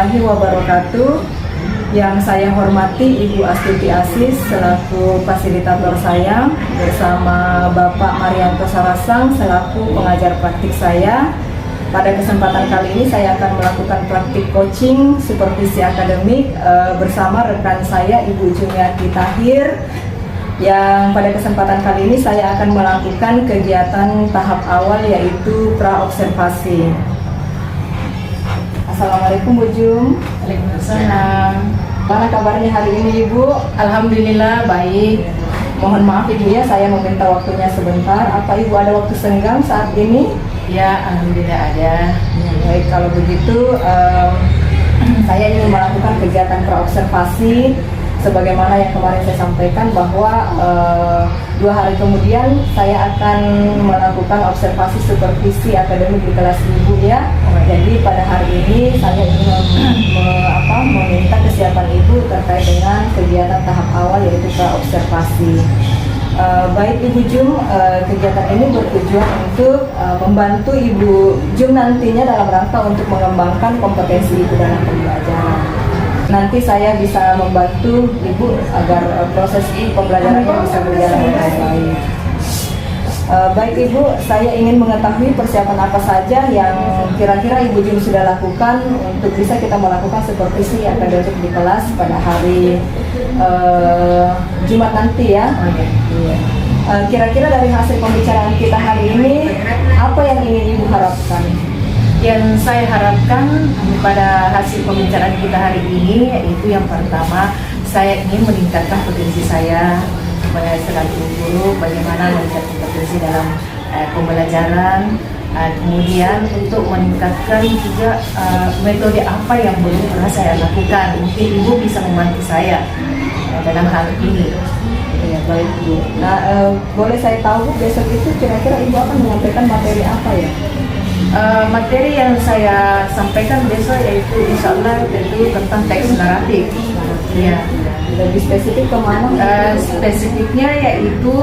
warahmatullahi wabarakatuh. Yang saya hormati Ibu Astuti Asis selaku fasilitator saya bersama Bapak Marianto Sarasang selaku pengajar praktik saya. Pada kesempatan kali ini saya akan melakukan praktik coaching supervisi akademik bersama rekan saya Ibu Jumiati Tahir, yang pada kesempatan kali ini saya akan melakukan kegiatan tahap awal yaitu pra-observasi. Assalamualaikum Bu Jum. Waalaikumsalam. Mana kabarnya hari ini Ibu? Alhamdulillah baik. Mohon maaf Ibu ya, saya meminta waktunya sebentar. Apa Ibu ada waktu senggang saat ini? Ya, alhamdulillah ada. Ya, baik, kalau begitu saya ingin melakukan kegiatan pra-observasi sebagaimana yang kemarin saya sampaikan bahwa 2 hari kemudian saya akan melakukan observasi supervisi akademik di kelas Ibu ya. Jadi pada hari ini saya ingin meminta kesiapan Ibu terkait dengan kegiatan tahap awal yaitu pra-observasi. Baik Ibu Jum, kegiatan ini bertujuan untuk membantu Ibu Jum nantinya dalam rangka untuk mengembangkan kompetensi Ibu dalam pembelajaran. Nanti saya bisa membantu Ibu agar proses pembelajarannya bisa berjalan dengan baik. Baik Ibu, saya ingin mengetahui persiapan apa saja yang kira-kira Ibu Jum sudah lakukan untuk bisa kita melakukan supervisi akademik di kelas pada hari Jumat nanti ya. Iya. Kira-kira dari hasil pembicaraan kita hari ini, apa yang ingin Ibu harapkan? Yang saya harapkan pada hasil pembicaraan kita hari ini yaitu yang pertama, saya ingin meningkatkan potensi saya selaku guru, bagaimana meningkatkan kompetensi dalam pembelajaran, kemudian untuk meningkatkan juga metode apa yang belum pernah saya lakukan. Mungkin Ibu bisa membantu saya dalam hal ini. Ya, baik Bu. Nah, boleh saya tahu besok itu kira-kira Ibu akan menyampaikan materi apa ya? Materi yang saya sampaikan besok yaitu insya Allah itu tentang teks naratif. Ya. Lebih spesifik kemana? Spesifiknya yaitu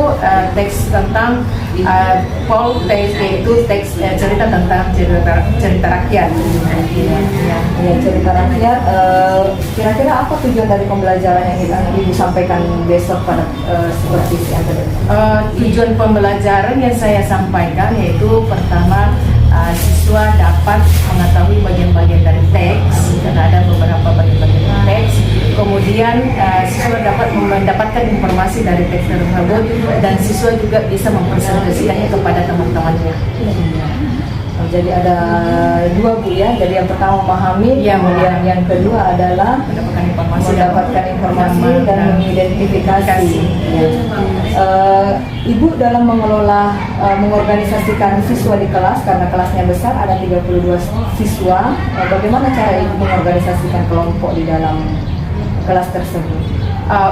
teks tentang teks yaitu teks cerita tentang cerita rakyat. Ya, cerita rakyat. Kira-kira apa tujuan dari pembelajaran yang Ibu sampaikan besok pada supervisi akademik? Tujuan pembelajaran yang saya sampaikan yaitu pertama, siswa dapat mengetahui bagian-bagian dari teks, karena ada beberapa bagian-bagian teks. Kemudian siswa dapat mendapatkan informasi dari teks tersebut dan siswa juga bisa mempresentasikannya kepada teman-temannya. Jadi ada 2 Bu ya. Jadi yang pertama memahami, kemudian yang kedua adalah mendapatkan informasi dan mengidentifikasi. Ibu dalam mengelola mengorganisasikan siswa di kelas, karena kelasnya besar ada 32 siswa, bagaimana cara Ibu mengorganisasikan kelompok di dalam kelas tersebut?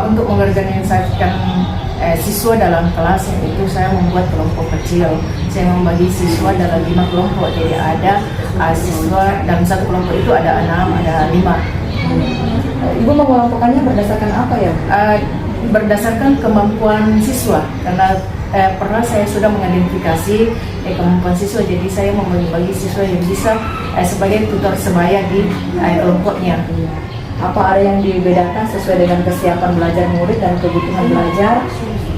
Untuk mengorganisasikan siswa dalam kelas itu saya membuat kelompok kecil. Saya membagi siswa dalam 5 kelompok. Jadi ada siswa dalam satu kelompok itu ada 6, ada 5. Ibu mengelompokkannya berdasarkan apa ya? Berdasarkan kemampuan siswa, karena pernah saya sudah mengidentifikasi kemampuan siswa. Jadi saya membagi-bagi siswa yang bisa sebagai tutor sebaya di kelompoknya. Apa ada yang dibedakan sesuai dengan kesiapan belajar murid dan kebutuhan belajar,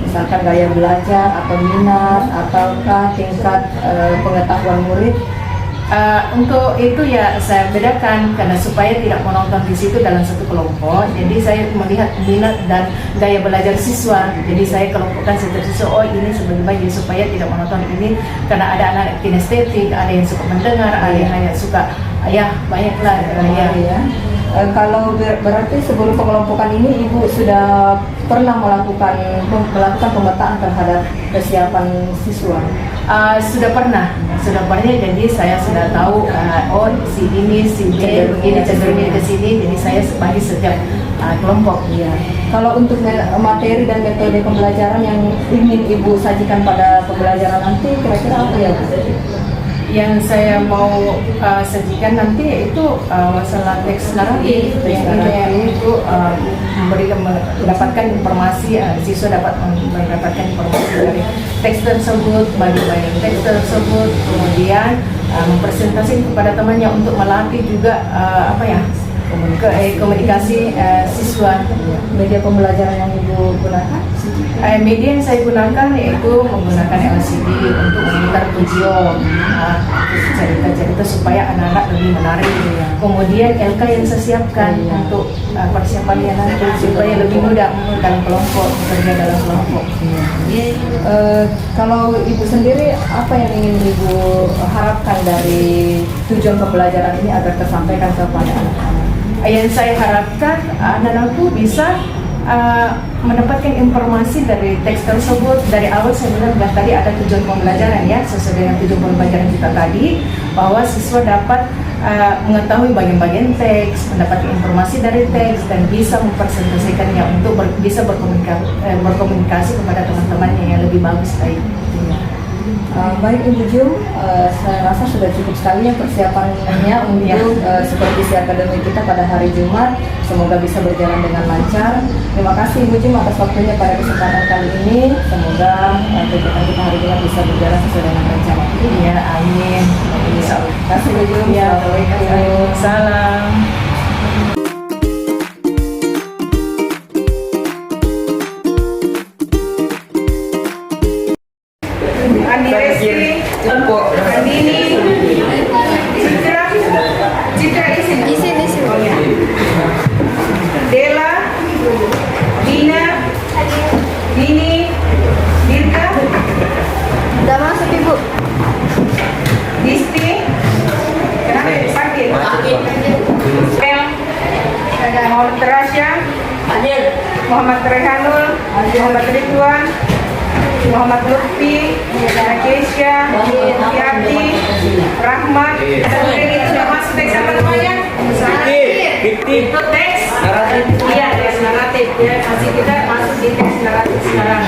misalkan gaya belajar atau minat ataukah tingkat pengetahuan murid? Untuk itu ya saya bedakan, karena supaya tidak menonton di situ dalam satu kelompok. Jadi saya melihat minat dan gaya belajar siswa. Jadi saya kelompokkan setiap siswa, oh ini sebagai bagian supaya tidak menonton ini, karena ada anak kinestetik, ada yang suka mendengar, ada yang hanya suka banyaklah ya. Kalau berarti sebelum pengelompokan ini Ibu sudah pernah melakukan pemetaan terhadap kesiapan siswa? Sudah pernah. Jadi saya sudah tahu si ini, si B begini cenderungnya ke sini. Jadi saya bagi setiap kelompok. Ya. Kalau untuk materi dan metode pembelajaran yang ingin Ibu sajikan pada pembelajaran nanti, kira-kira apa ya Bu? Yang saya mau sajikan nanti itu masalah teks naratif. Itu mendapatkan informasi, siswa dapat mendapatkan informasi dari teks tersebut, bagian teks tersebut, kemudian mempresentasikan kepada temannya untuk melatih juga komunikasi siswa. Media pembelajaran yang Ibu gunakan? Media yang saya gunakan yaitu menggunakan LCD untuk memutar video, cerita-cerita supaya anak-anak lebih menarik. Kemudian LK yang saya siapkan untuk persiapannya nanti supaya lebih mudah dalam kelompok, bekerja dalam kelompok. Kalau Ibu sendiri, apa yang ingin Ibu harapkan dari tujuan pembelajaran ini agar tersampaikan kepada anak-anak? Yang saya harapkan anak-anakku bisa mendapatkan informasi dari teks tersebut. Dari awal saya bilang tadi ada tujuan pembelajaran ya, sesuai dengan tujuan pembelajaran kita tadi, bahwa siswa dapat mengetahui bagian-bagian teks, mendapatkan informasi dari teks, dan bisa mempresentasikannya untuk bisa berkomunikasi kepada teman-temannya yang lebih bagus lagi. Baik Ibu Jum, saya rasa sudah cukup sekali ya persiapannya untuk supervisi akademik kita pada hari Jumat. Semoga bisa berjalan dengan lancar. Terima kasih Ibu Jum atas waktunya pada kesempatan kali ini. Semoga kegiatan kita hari Jumat bisa berjalan sesuai dengan rencana. Iya, amin. Terima kasih Ibu Jum. Assalamualaikum. Salam. Andi Resti, Andini, Citra isi. Oh, ya. Dela, Dina, Dini, Dirga. Udah masuk Ibu. Disti, kenapa sakit? El, Muhammad Rasya, Muhammad Rehanul, Muhammad Ridwan, Muhammad Lutfi, Kesya, Yati, Rahmat. Sudah masuk teks apa namanya? Itu teks naratif. Iya, teks naratif ya. Masih kita masuk di teks naratif sekarang.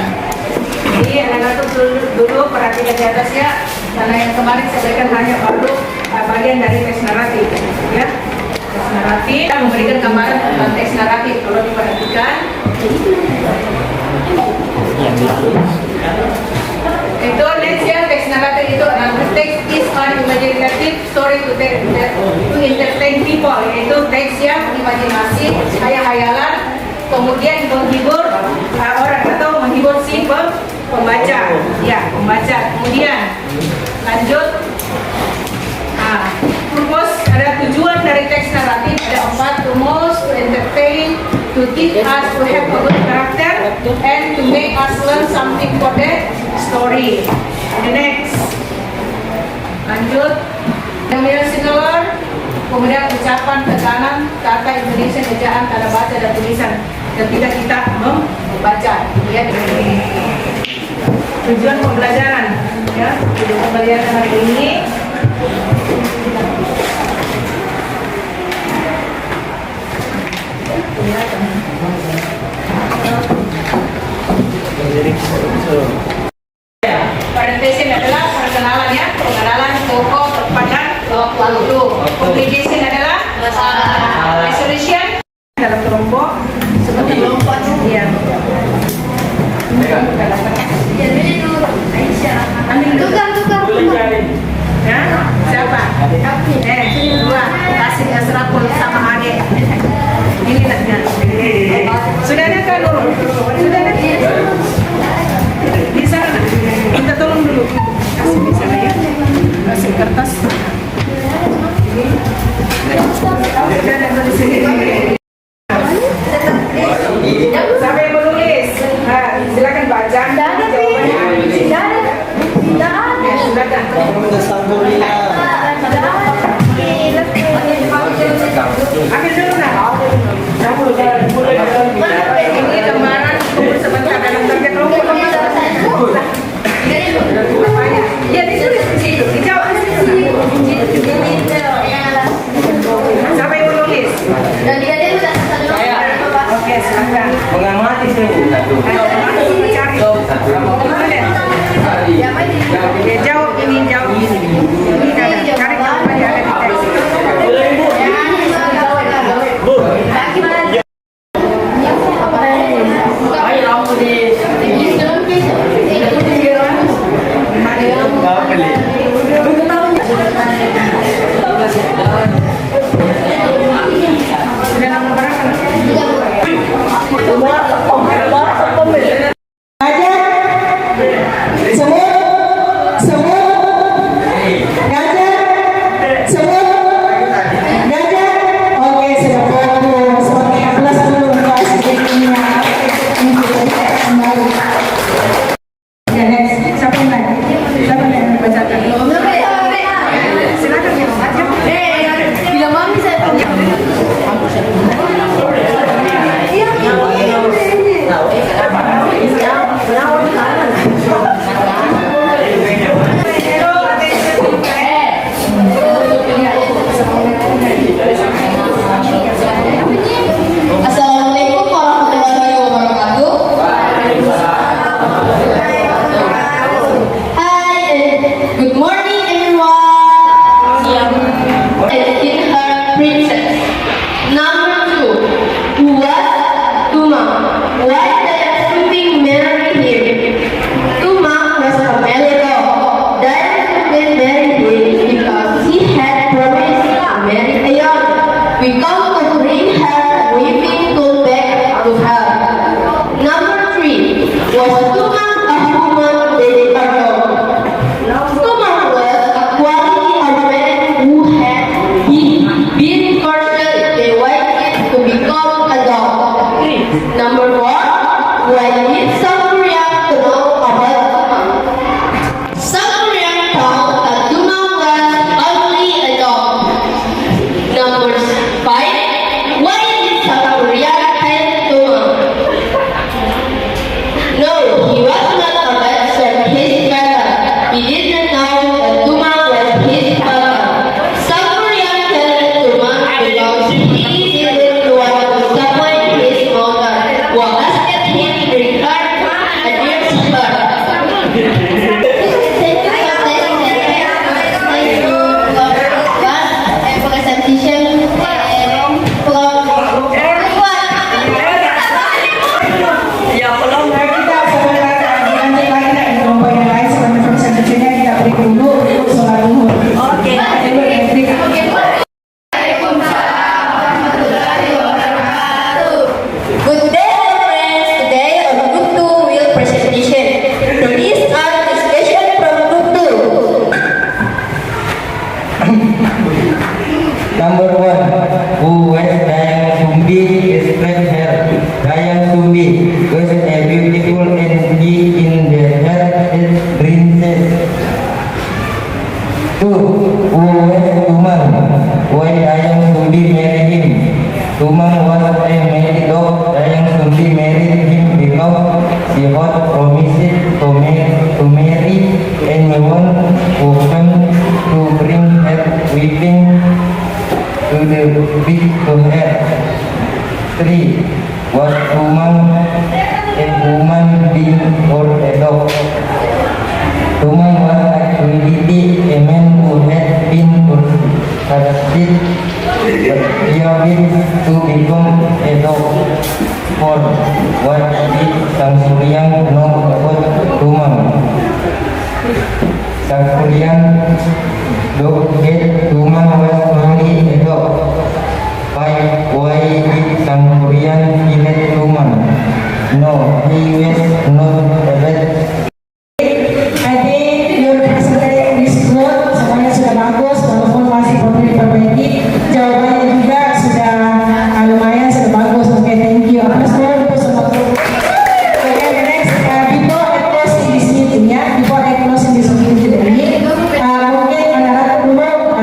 Jadi anak-anak dulu perhatikan di atas ya, karena yang kemarin saya berikan hanya baru bagian dari teks naratif ya. Teks naratif, kita memberikan gambaran tentang teks naratif. Kalau diperhatikan itu next ya, teks naratif itu teks is an imaginative story to entertain people, yaitu teks yang imajinasi, hayal-hayalan, kemudian menghibur orang atau menghibur si pembaca ya, pembaca. Kemudian lanjut, purpose, ada tujuan dari teks naratif, ada 4. To most, to entertain, to teach us, to have a good character, and to make us learn something for that story. The next, lanjut, yang similar, kemudian ucapan, tekanan, kata Indonesia, ejaan, tanda baca dan tulisan ketika kita membaca. Ya, tujuan pembelajaran, ya, tujuan pembelajaran hari ini. Presentation adalah perkenalan ya, pengenalan tokoh, tempat dan waktu. Communication adalah resolution dalam kelompok, seperti kelompok ya. Tukang. Ya, siapa? Dua, kasih Asrapul sama Ade. Ini naknya. Sudah ada kan Nurul? Sudah ada? Di sana. Minta tolong dulu. Kasih di sana ya. Kasih kertas. Sudah ada di sini. Siapa yang menulis? Nah, silakan baca. Jawabannya. Ambil dulu nah. Ini kemarin kumpul sebentar dalam target kelompok. Ya ditulis di situ, dijawab di situ. Siapa yang menulis? Saya. Oke, silakan. Mengamati satu. Mencari. Jawab ini, jawab ini. Ini pamit dulu untuk sholat zuhur. Oke. Good day, friends. Today on Group 2 will presentation. These are the discussion from Group 2. Number 1. Who was Dayang Sumbi? Describe her. Dayang Sumbi was a beautiful and he in the hair is princess. 2. Who was Tumang? Why Dayang Sumbi married him? Tumang was a married dog. Dayang Sumbi married him because she had promised to marry anyone who came to bring her weeping to the big to her. 3. Was Tumang a human being or a dog? Tumang was actually a man who had been persuaded to become a dog. 4. What did Sang Suryang know about Tumang? Sang Suryang dog get Tumang was only a dog. 5. Why did Sang Suryang kill Tumang? No, he was not a bad. I think your presentation is good, semuanya sudah bagus, walaupun masih perlu diperbaiki. Jawabannya juga sudah lumayan, sudah bagus. Oke, thank you. Atas dulu untuk semua guru. Oke, the next, before I closing this meeting ya, before I closing this meeting today, mungkin anak-anak dulu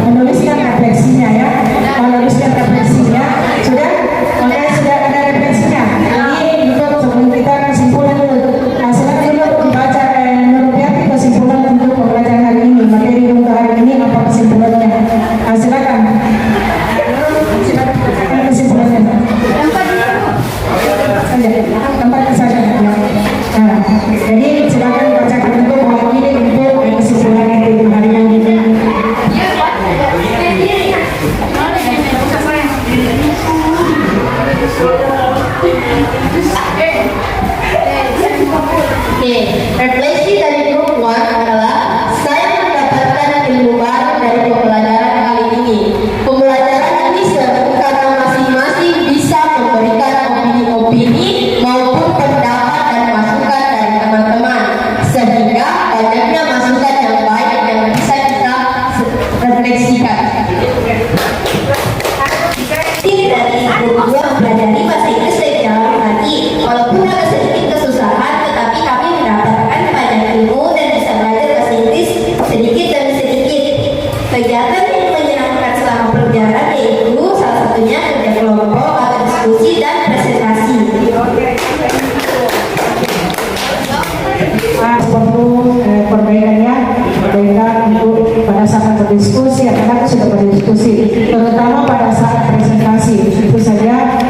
menuliskan refleksinya ya, menuliskan refleksinya. Sudah? Oke, sudah ada refleksinya. Ini untuk sebelum kita kesimpulan dulu. Silakan dulu dibaca Nurbiati kesimpulan untuk pembelajaran hari ini, materi untuk hari ini apa kesimpulannya? Silakan. Silakan bacakan kesimpulannya. Tempat saja. Nah, jadi silakan bacakan untuk mewakili untuk kesimpulannya di hari ini. Oke, refleksi dari Group 1 adalah saya mendapatkan ilmu baru dari pembelajaran kali ini. Pembelajaran ini seru karena masing-masing bisa memberikan opini-opini maupun pendapat dan masukan dari teman-teman, sehingga banyaknya masukan yang baik yang bisa kita refleksikan. Tim dari Group 2 mempelajari bahasa Inggris dari dalam hati, walaupun agak sedikit kesusahan, tetapi kami mendapatkan banyak ilmu dan bisa belajar bahasa Inggris sedikit demi sedikit. Kegiatan yang menyenangkan selama pelajaran yaitu salah satunya kerja kelompok atau diskusi dan presentasi. Perlu perbaikannya, perbaikan untuk pada saat berdiskusi, anak-anak sudah berdiskusi, terutama pada saat presentasi. Itu saja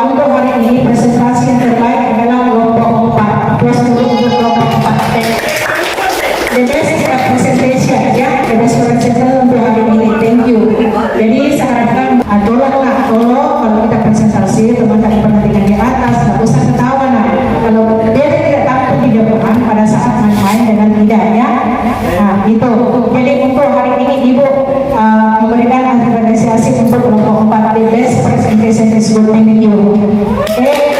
untuk hari ini presentasi yang terbaik adalah kelompok 4. Aplaus dulu untuk kelompok 4. The best presentation ya, the best presentation untuk hari ini. Thank you. Jadi saya harapkan tolong kalau kita presentasi teman-teman perhatikan di atas, nggak usah ketawa nah. Kalau dia tidak takut di depan pada saat main-main dengan tidaknya, nah itu. Jadi untuk hari ini ibu memberikan apresiasi untuk kelompok 4. The best presentation is good. Thank you. Oke,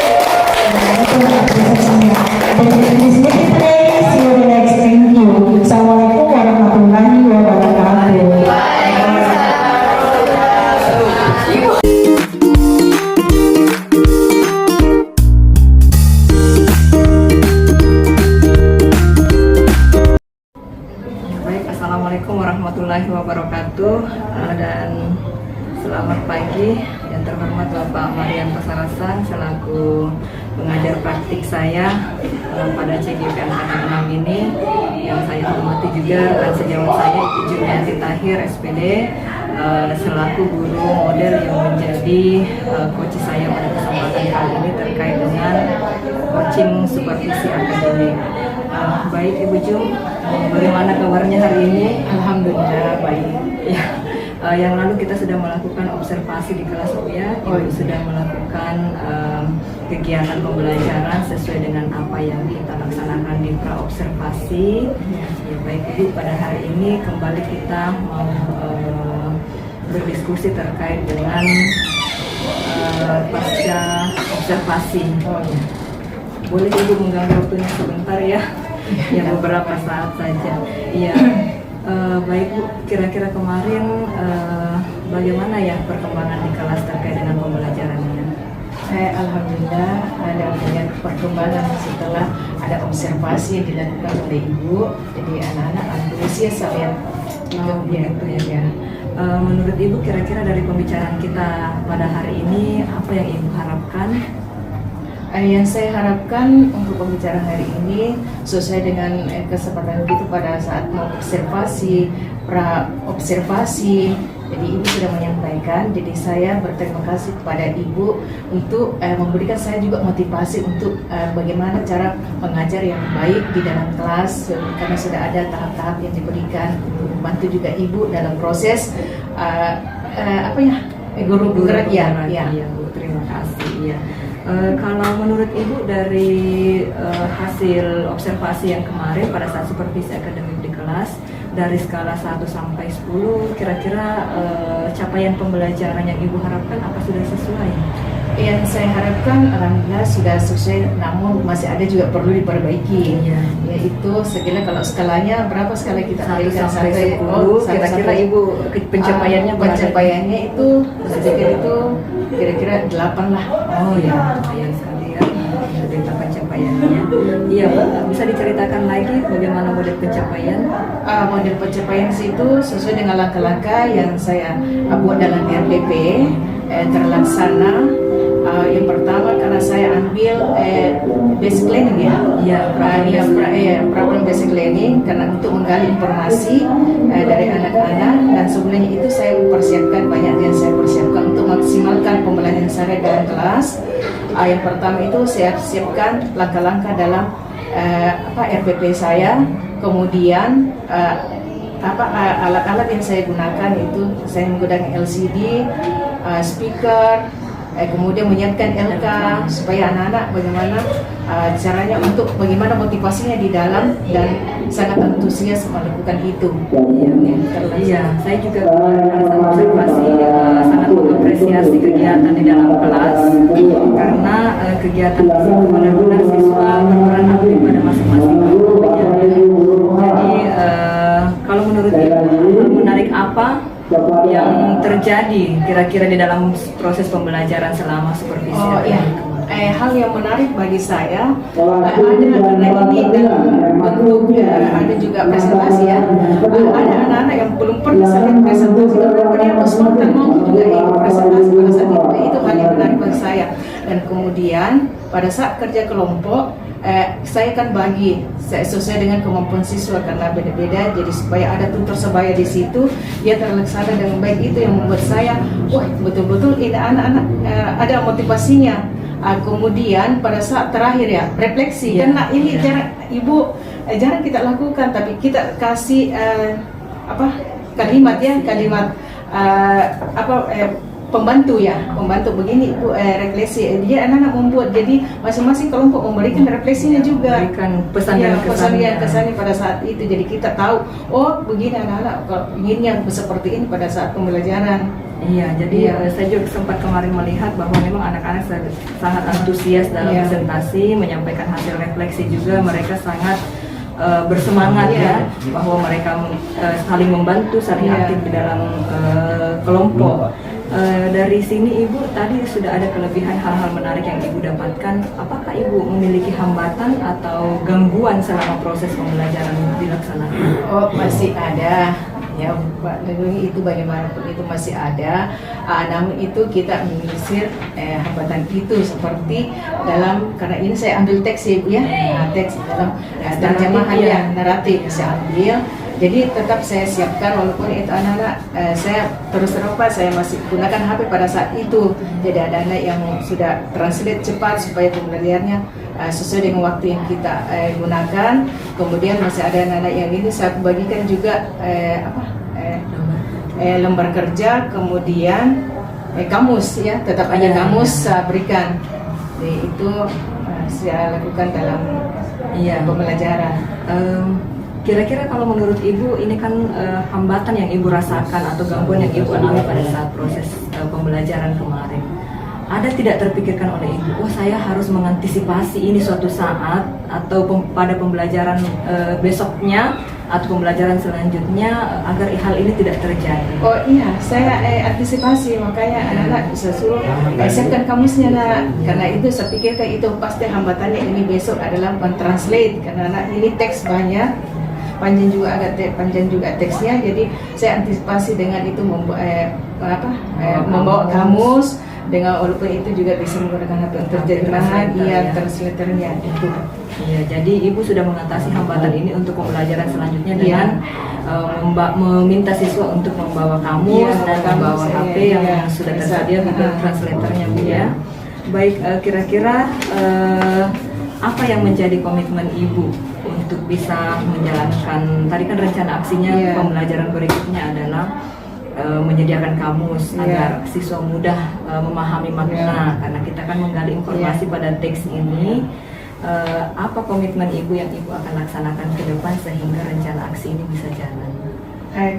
itu apresiasinya. This meeting today, see you next. Thank you. Assalamualaikum warahmatullahi wabarakatuh. Baik, Assalamualaikum warahmatullahi wabarakatuh. Dan selamat pagi yang terhormat Bapak Marian Pasarasan selaku pengajar praktik saya pada CGP Angkatan 6 ini. Yang saya hormati juga rekan sejawat saya Ibu Julianti Tahir SPD selaku guru model yang menjadi coach saya pada kesempatan kali ini terkait dengan coaching supervisi akademik. Baik Ibu Jum, bagaimana kabarnya hari ini? Alhamdulillah baik. Ya, Yang lalu kita sudah melakukan observasi di kelas Bu ya. Ibu sudah melakukan kegiatan pembelajaran sesuai dengan apa yang kita laksanakan di praobservasi. Ya, baik Ibu, pada hari ini kembali kita mau berdiskusi terkait dengan pasca observasi. Boleh Ibu mengganggu waktunya sebentar ya? Ya, beberapa saat saja. Iya. Baik Bu, kira-kira kemarin bagaimana ya perkembangan di kelas terkait dengan pembelajarannya? Alhamdulillah ada banyak perkembangan setelah ada observasi yang dilakukan oleh Ibu. Jadi anak-anak antusias saya Begitu ya. Menurut Ibu kira-kira dari pembicaraan kita pada hari ini apa yang Ibu harapkan? Yang saya harapkan untuk pembicaraan hari ini sesuai dengan kesempatan itu pada saat mau observasi, pra-observasi. Jadi Ibu sudah menyampaikan, jadi saya berterima kasih kepada Ibu untuk memberikan saya juga motivasi untuk bagaimana cara mengajar yang baik di dalam kelas, karena sudah ada tahap-tahap yang diberikan untuk membantu juga Ibu dalam proses guru gerak ya. Bu, terima kasih ya. Kalau menurut Ibu dari hasil observasi yang kemarin pada saat supervisi akademik di kelas, dari skala 1 sampai 10 kira-kira capaian pembelajaran yang Ibu harapkan apa sudah sesuai? Yang saya harapkan alhamdulillah sudah sesuai, namun masih ada juga perlu diperbaiki. Yaitu sekiranya kalau skalanya berapa skala kita 1 berikan sampai 10, kira-kira Ibu pencapaiannya pencapaiannya itu kira-kira 8 lah. Oh ya, lumayan sekali ya. Cerita pencapaiannya. Iya, bisa diceritakan lagi bagaimana model pencapaian? Model pencapaian itu sesuai dengan langkah-langkah yang saya buat dalam RDP terlaksana. Yang pertama karena saya ambil basic learning problem basic learning karena untuk menggali informasi dari anak-anak, dan sebenarnya itu saya persiapkan banyak yang saya persiapkan untuk maksimalkan pembelajaran saya dalam kelas. Yang pertama itu saya siapkan langkah-langkah dalam RPP saya, kemudian alat-alat yang saya gunakan itu saya menggunakan LCD, speaker, kemudian menyiapkan LK supaya anak-anak bagaimana caranya untuk bagaimana motivasinya di dalam dan sangat antusias melakukan itu. Iya, saya juga merasa observasi sangat mengapresiasi kegiatan di dalam kelas karena kegiatan tersebut benar-benar siswa berperan aktif pada masing-masing kelompoknya. Jadi kalau menurut Ibu menarik apa yang terjadi kira-kira di dalam proses pembelajaran selama supervisi? Hal yang menarik bagi saya ada karena ini dalam bentuk ada juga presentasi ya. Ada anak-anak yang belum pernah sering presentasi karena dia harus spontan mau juga presentasi pada saat itu hal yang menarik bagi saya. Dan kemudian pada saat kerja kelompok saya akan bagi sesuai dengan kemampuan siswa karena beda-beda, jadi supaya ada tutor sebaya di situ dia terlaksana dengan baik. Itu yang membuat saya betul-betul ini anak-anak ada motivasinya. Kemudian pada saat terakhir ya refleksi, karena ini jarang kita lakukan, tapi kita kasih kalimat pembantu begini Bu, refleksi dia anak-anak membuat, jadi masing-masing kelompok memberikan refleksinya juga, memberikan pesan dan kesannya pada saat itu, jadi kita tahu begini anak-anak inginnya seperti ini pada saat pembelajaran. Iya, jadi saya juga sempat kemarin melihat bahwa memang anak-anak sangat antusias dalam presentasi, menyampaikan hasil refleksi juga, mereka sangat bersemangat bahwa mereka saling membantu, saling aktif di dalam kelompok. Dari sini Ibu tadi sudah ada kelebihan hal-hal menarik yang Ibu dapatkan. Apakah Ibu memiliki hambatan atau gangguan selama proses pembelajaran dilaksanakan? Masih ada. Ya, itu bagaimanapun itu masih ada. Namun itu kita menyisir hambatan itu seperti dalam, karena ini saya ambil teks ya, teks dalam terjemahan naratif saya ambil. Jadi tetap saya siapkan walaupun itu anak-anak saya terus terapa saya masih gunakan HP pada saat itu. Jadi ada anak yang sudah translate cepat supaya pembelajarannya sesuai dengan waktu yang kita gunakan. Kemudian masih ada anak-anak yang ini saya bagikan juga lembar kerja, kemudian kamus ya, tetap ada kamus berikan. Jadi itu saya lakukan dalam pembelajaran. Kira-kira kalau menurut Ibu ini kan hambatan yang Ibu rasakan atau gangguan yang Ibu alami pada saat proses pembelajaran kemarin, ada tidak terpikirkan oleh Ibu, oh saya harus mengantisipasi ini suatu saat atau pada pembelajaran besoknya atau pembelajaran selanjutnya agar hal ini tidak terjadi? Oh iya, saya antisipasi, makanya anak-anak bisa suruh siapkan kamusnya nak, karena itu saya pikirkan itu pasti hambatannya ini besok adalah mentranslate, karena anak ini teks banyak, panjang juga agak panjang juga teksnya, jadi saya antisipasi dengan itu membawa kamus, dengan walaupun itu juga bisa menggunakan HP terjemahan, translatornya itu. Iya, jadi Ibu sudah mengatasi hambatan ini untuk pembelajaran selanjutnya dengan meminta siswa untuk membawa kamus dan membawa HP yang sudah tersedia Google Translator-nya, Bu ya. Baik, kira-kira apa yang menjadi komitmen Ibu untuk bisa menjalankan, tadi kan rencana aksinya pembelajaran berikutnya adalah menyediakan kamus agar siswa mudah memahami makna, karena kita kan menggali informasi pada teks ini. Apa komitmen Ibu yang Ibu akan laksanakan ke depan sehingga rencana aksi ini bisa jalan?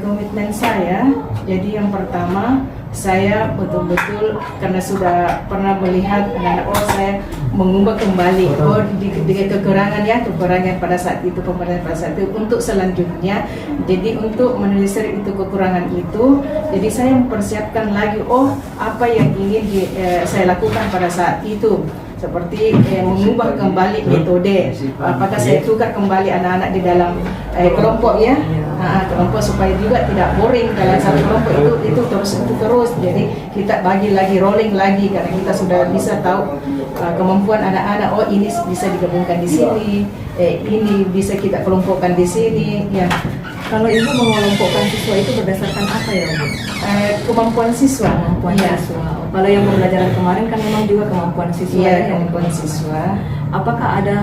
Komitmen saya, jadi yang pertama saya betul-betul karena sudah pernah melihat anak-anak, saya mengubah kembali kekurangan pada saat itu, pembelajaran pada saat itu untuk selanjutnya. Jadi untuk menelisir itu kekurangan itu, jadi saya mempersiapkan lagi apa yang ingin saya lakukan pada saat itu, seperti mengubah kembali metode, apakah saya tukar kembali anak-anak di dalam kelompok ya, kelompok supaya juga tidak boring dalam satu kelompok itu terus, jadi kita bagi lagi, rolling lagi, karena kita sudah bisa tahu kemampuan anak-anak, ini bisa digabungkan di sini, ini bisa kita kelompokkan di sini ya. Kalau Ibu mengelompokkan siswa itu berdasarkan apa ya, Bu? Kemampuan siswa. Siswa. Kalau yang pembelajaran kemarin kan memang juga kemampuan siswa. Kemampuan siswa. Apakah ada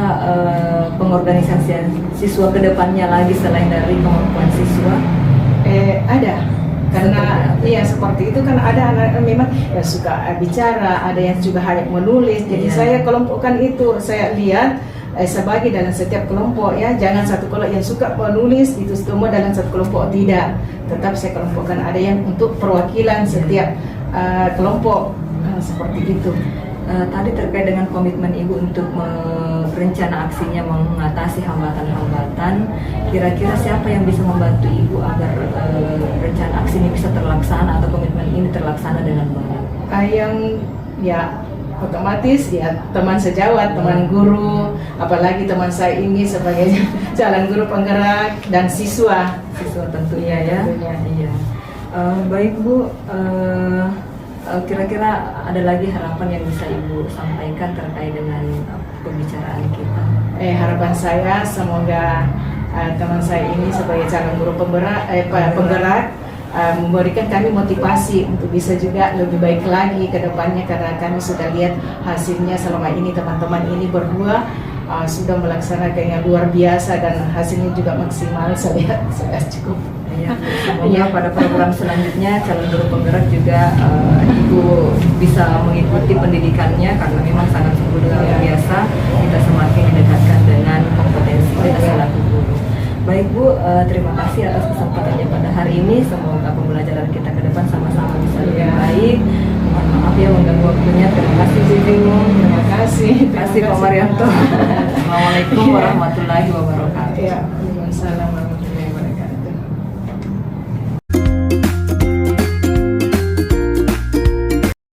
pengorganisasian siswa ke depannya lagi selain dari kemampuan siswa? Ada. Karena seperti itu kan ada anak memang yang suka bicara, ada yang juga hanya menulis. Jadi saya kelompokkan itu, saya lihat sebagai dalam setiap kelompok ya, jangan satu kelompok yang suka menulis itu semua dalam satu kelompok, tidak, tetap saya kelompokkan ada yang untuk perwakilan setiap kelompok seperti itu. Tadi terkait dengan komitmen Ibu untuk rencana aksinya mengatasi hambatan-hambatan, kira-kira siapa yang bisa membantu Ibu agar rencana aksi ini bisa terlaksana atau komitmen ini terlaksana dengan baik? Yang otomatis teman sejawat, teman guru, apalagi teman saya ini sebagai calon guru penggerak dan siswa tentunya ya. Iya. Baik Bu, kira-kira ada lagi harapan yang bisa Ibu sampaikan terkait dengan pembicaraan kita? Harapan saya semoga teman saya ini sebagai calon guru penggerak memberikan kami motivasi untuk bisa juga lebih baik lagi ke depannya, karena kami sudah lihat hasilnya selama ini. Teman-teman ini berdua sudah melaksanakan yang luar biasa dan hasilnya juga maksimal, saya cukup. Semoga pada program selanjutnya calon guru penggerak juga Ibu bisa mengikuti pendidikannya, karena memang sangat sungguh luar biasa. Kita semakin didekatkan dengan kompetensi kita selaku guru. Baik Bu, terima kasih atas kesempatannya pada hari ini. Semoga pembelajaran kita ke depan sama-sama bisa lebih baik. Mohon maaf ya mengganggu waktunya. Terima kasih Bu. Terima kasih. Terima kasih Pak Marianto. Assalamualaikum warahmatullahi wabarakatuh. Waalaikumsalam warahmatullahi wabarakatuh.